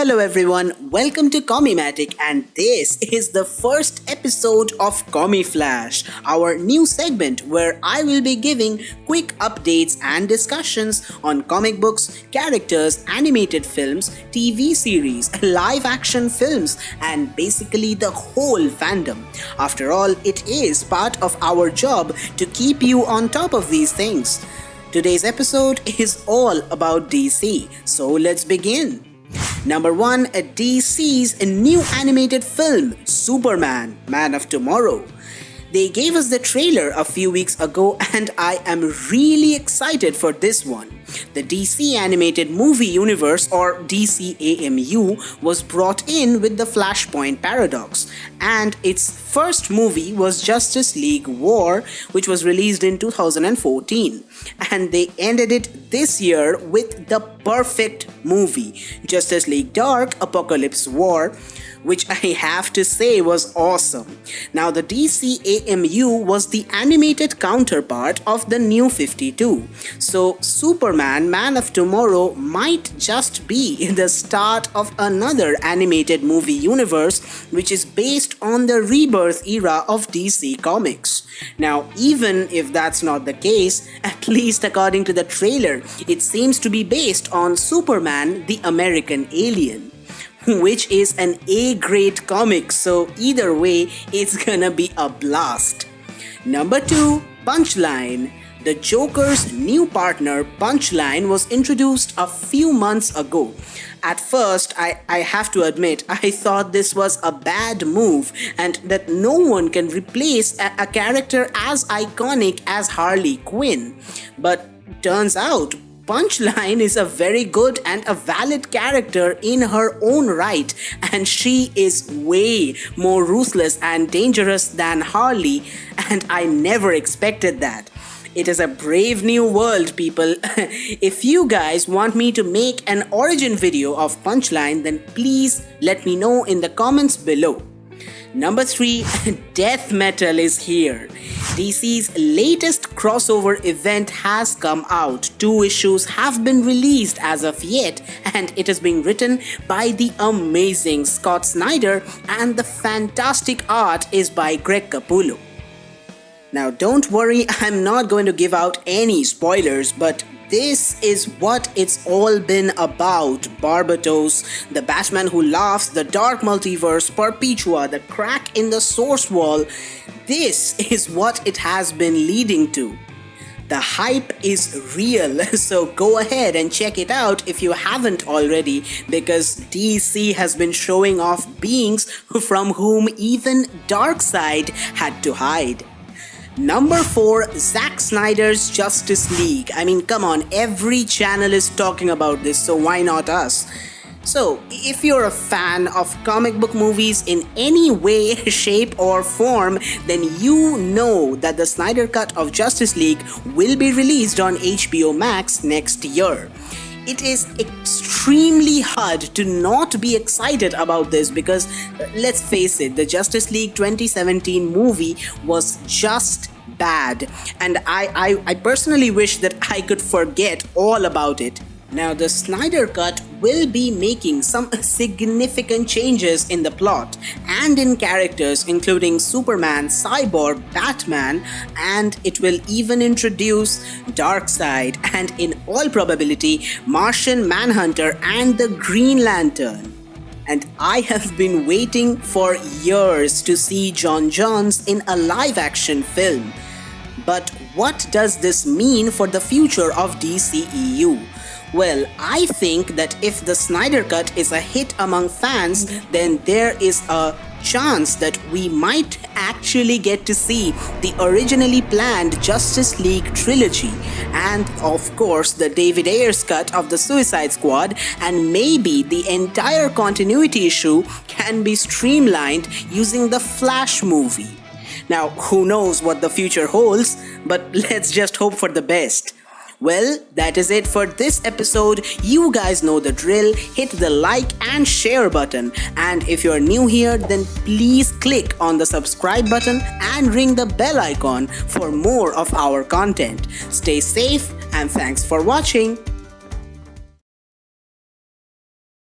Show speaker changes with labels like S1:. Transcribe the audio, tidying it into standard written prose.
S1: Hello everyone, welcome to Comimatic, and this is the first episode of Comi Flash, our new segment where I will be giving quick updates and discussions on comic books, characters, animated films, TV series, live action films, and basically the whole fandom. After all, it is part of our job to keep you on top of these things. Today's episode is all about DC, so let's begin. Number 1, DC's new animated film, Superman, Man of Tomorrow. They gave us the trailer a few weeks ago and I am really excited for this one. The DC animated movie universe, or DCAMU, was brought in with the Flashpoint Paradox, and its first movie was Justice League War, which was released in 2014, and they ended it this year with the perfect movie, Justice League Dark Apocalypse War, which I have to say was awesome. Now, the DCAMU was the animated counterpart of the New 52. So, Superman, Man of Tomorrow might just be the start of another animated movie universe which is based on the rebirth era of DC Comics. Now, even if that's not the case, at least according to the trailer, it seems to be based on Superman, the American Alien, which is an A-grade comic, so either way, it's gonna be a blast. Number 2, Punchline. The Joker's new partner, Punchline, was introduced a few months ago. At first, I have to admit, I thought this was a bad move and that no one can replace a character as iconic as Harley Quinn. But turns out, Punchline is a very good and a valid character in her own right, and she is way more ruthless and dangerous than Harley, and I never expected that. It is a brave new world, people. If you guys want me to make an origin video of Punchline, then please let me know in the comments below. Number 3, Death Metal is here. DC's latest crossover event has come out. 2 issues have been released as of yet, and it is being written by the amazing Scott Snyder, and the fantastic art is by Greg Capullo. Now, don't worry, I'm not going to give out any spoilers, but this is what it's all been about. Barbatos, the Batman who laughs, the Dark Multiverse, Perpetua, the crack in the source wall. This is what it has been leading to. The hype is real, so go ahead and check it out if you haven't already, because DC has been showing off beings from whom even Darkseid had to hide. Number 4, Zack Snyder's Justice League. I mean, come on, every channel is talking about this, so why not us? So, if you're a fan of comic book movies in any way, shape or form, then you know that the Snyder Cut of Justice League will be released on HBO Max next year. It is extremely hard to not be excited about this because, let's face it, the Justice League 2017 movie was just bad, and I personally wish that I could forget all about it. Now, the Snyder Cut will be making some significant changes in the plot and in characters, including Superman, Cyborg, Batman, and it will even introduce Darkseid and, in all probability, Martian Manhunter and the Green Lantern. And I have been waiting for years to see John Johns in a live-action film. But what does this mean for the future of DCEU? Well, I think that if the Snyder Cut is a hit among fans, then there is a chance that we might actually get to see the originally planned Justice League trilogy, and of course the David Ayer's cut of the Suicide Squad, and maybe the entire continuity issue can be streamlined using the Flash movie. Now, who knows what the future holds, but let's just hope for the best. Well, that is it for this episode. You guys know the drill. Hit the like and share button. And if you're new here, then please click on the subscribe button and ring the bell icon for more of our content. Stay safe and thanks for watching.